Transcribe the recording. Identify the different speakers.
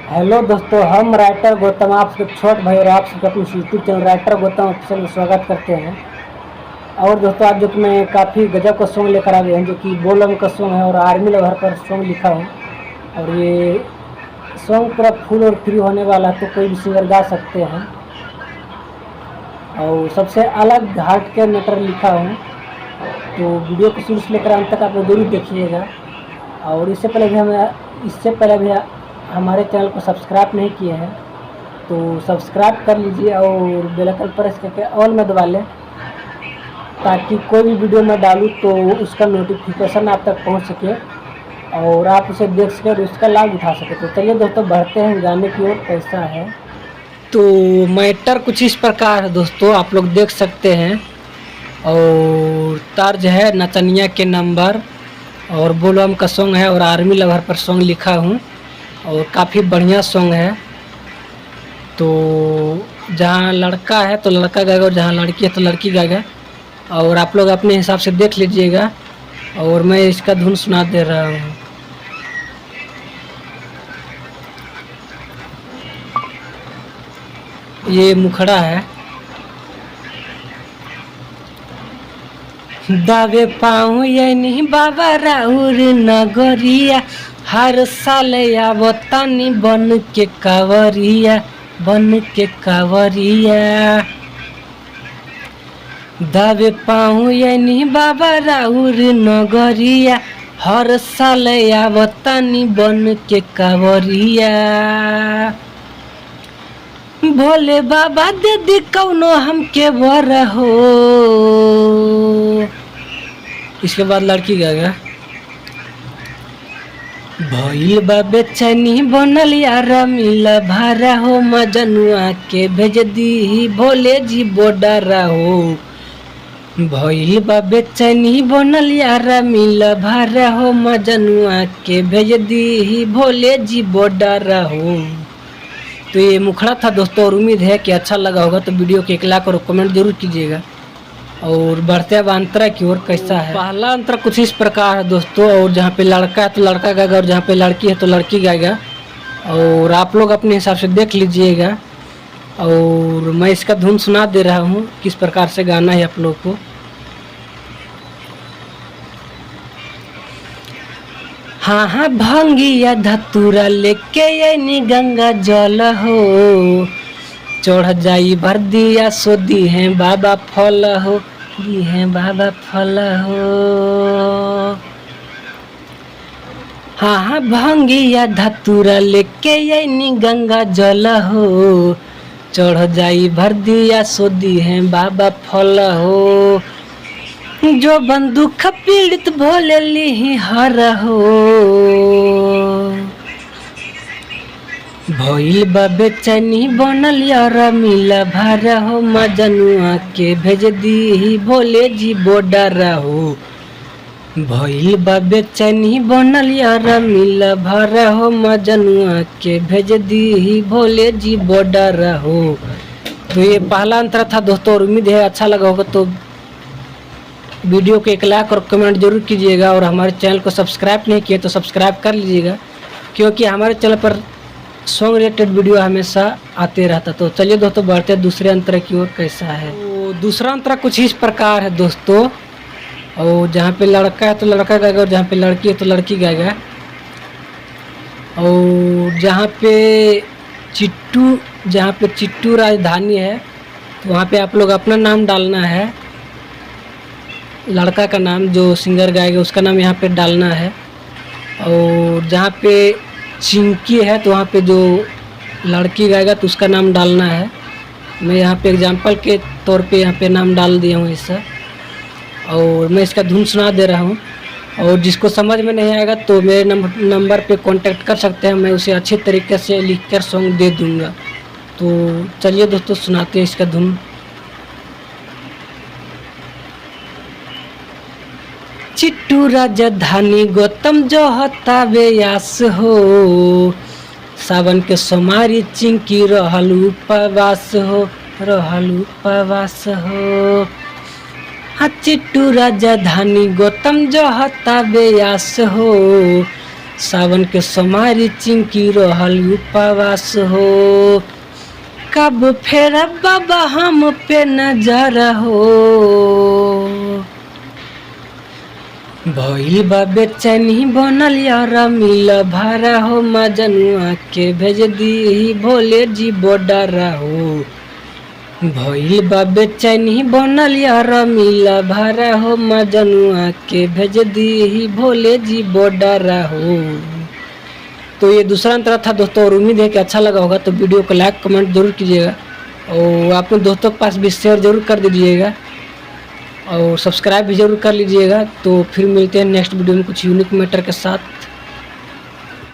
Speaker 1: Hello दोस्तों, हम writer Gautam आप सबके छोट भाई और आप सबके अपने YouTube channel writer Gautam official में स्वागत करते हैं। और दोस्तों आज जो कि मैं काफ़ी गजब का सॉन्ग लेकर आ गए हैं, जो कि बोलम का सॉन्ग है और आर्मी लवर पर सॉन्ग लिखा हूँ। और ये सॉन्ग पूरा फुल और फ्री होने वाला है, तो कोई भी सिंगर गा सकते हैं। और सबसे अलग घाट के मैटर लिखा हूँ, तो वीडियो को शुरू से लेकर अंत तक आप लोग जरूर देखिएगा। और इससे पहले भी हमारे चैनल को सब्सक्राइब नहीं किए हैं तो सब्सक्राइब कर लीजिए और बेल आइकन प्रेस करके ऑल में दबा लें, ताकि कोई भी वीडियो मैं डालूँ तो उसका नोटिफिकेशन आप तक पहुंच सके और आप उसे देख सकें और उसका लाभ उठा सके। तो चलिए दोस्तों बढ़ते हैं गाने की ओर। कैसा है तो मैटर कुछ इस प्रकार है दोस्तों, आप लोग देख सकते हैं। और तर्ज है नचनिया के नंबर और बोलम का सॉन्ग है और आर्मी लवर पर सॉन्ग लिखा हूँ और काफ़ी बढ़िया सॉन्ग है। तो जहाँ लड़का है तो लड़का गाएगा और जहाँ लड़की है तो लड़की गाएगा, और आप लोग अपने हिसाब से देख लीजिएगा। और मैं इसका धुन सुना दे रहा हूँ। ये मुखड़ा है। दावे पाऊँ ये नहीं बाबा राउर नगरिया, हर साल आवतानी बन के कावरिया, बन के कावरिया। दावे पाऊँ ये नहीं बाबा राउर नगरिया, हर साल आवतानी बन के कावरिया। भोले बाबा दे दी कौनो हमके वर हो। इसके बाद लड़की गाएगा। भइल बा बेचैनी बनल यार मिला भारा हो, मजनुआ के भेज दी भोले जी बोडरा हो। भइल बा बेचैनी बनल यार मिला भारा हो, मजनुआ के भेज दी भोले जी बोडरा हो। तो ये मुखड़ा था दोस्तों, और उम्मीद है कि अच्छा लगा होगा। तो वीडियो को एक लाइक और कमेंट जरूर कीजिएगा। और बढ़ते अब अंतरा की ओर। कैसा है पहला अंतरा कुछ इस प्रकार है दोस्तों, और जहाँ पे लड़का है तो लड़का गाएगा और जहाँ पे लड़की है तो लड़की गाएगा। और आप लोग अपने हिसाब से देख लीजिएगा। और मैं इसका धुन सुना दे रहा हूँ किस प्रकार से गाना है आप लोग को। हाँ हाँ भंगिया धतूरा लेके ये गंगा जल हो, चढ़ जाई भर दिया सो दी है बाबा फल हो, दी है बाबा फल हो। हाँ हाँ भंगिया धतूरा लेके ये गंगा जल हो, चढ़ जाई भर दिया सो दी है बाबा फल हो। जो बंदूक पीड़ित भोले ली हर हो, भइल बा बेचैनी बनल यार मिला भारा हो, मजनुआ के भेज दी भोले जी बोडरा हो। भइल बा बेचैनी बनल यार मिला भारा हो, मजनुआ के भेज दी भोले जी बोडरा हो। तो ये पहला अंतरा था दोस्तों, और उम्मीद है अच्छा लगा होगा। तो वीडियो को एक लाइक और कमेंट जरूर कीजिएगा। और हमारे चैनल को सब्सक्राइब नहीं किए तो सब्सक्राइब कर लीजिएगा, क्योंकि हमारे चैनल पर सॉन्ग रिलेटेड वीडियो हमेशा आते रहता। तो चलिए दोस्तों बढ़ते हैं दूसरे अंतरा की ओर। कैसा है तो दूसरा अंतरा कुछ इस प्रकार है दोस्तों, और जहाँ पे लड़का है तो लड़का गाएगा और जहाँ पे लड़की है तो लड़की गाएगा। और जहाँ पे चिट्टू राजधानी है तो वहाँ पे आप लोग अपना नाम डालना है, लड़का का नाम जो सिंगर गाएगा उसका नाम यहाँ पे डालना है। और जहाँ पे चिंकी है तो वहाँ पे जो लड़की गाएगा तो उसका नाम डालना है। मैं यहाँ पे एग्जांपल के तौर पे यहाँ पे नाम डाल दिया हूँ ऐसा। और मैं इसका धुन सुना दे रहा हूँ, और जिसको समझ में नहीं आएगा तो मेरे नंबर पे कांटेक्ट कर सकते हैं, मैं उसे अच्छे तरीके से लिख कर सॉन्ग दे दूँगा। तो चलिए दोस्तों सुनाते हैं इसका धुन। चिट्टू राजधानी गौतम जो हता व्यास हो, सावन के सोमारी चिंकी रहल उपवास हो, रहल उपवास हो। हाँ चिट्टू राजधानी गौतम जो हता व्यास हो, सावन के सोमारी चिंकी रहल उपवास हो, कब फेरा बाबा हम पे नजर हो। भइल बा बेचैनी बनल यार मिल भारा हो, मजनुआ के भेज दी भोले जी बॉर्डर हो। भइल बा बेचैनी बनल यार मिल भारा हो, मजनुआ के भेज दी भोले जी बॉर्डर हो। तो ये दूसरा अंतरा था दोस्तों, और उम्मीद है कि अच्छा लगा होगा। तो वीडियो को लाइक कमेंट जरूर कीजिएगा और अपने दोस्तों के पास भी शेयर जरूर कर दीजिएगा और सब्सक्राइब भी जरूर कर लीजिएगा। तो फिर मिलते हैं नेक्स्ट वीडियो में कुछ यूनिक मैटर के साथ।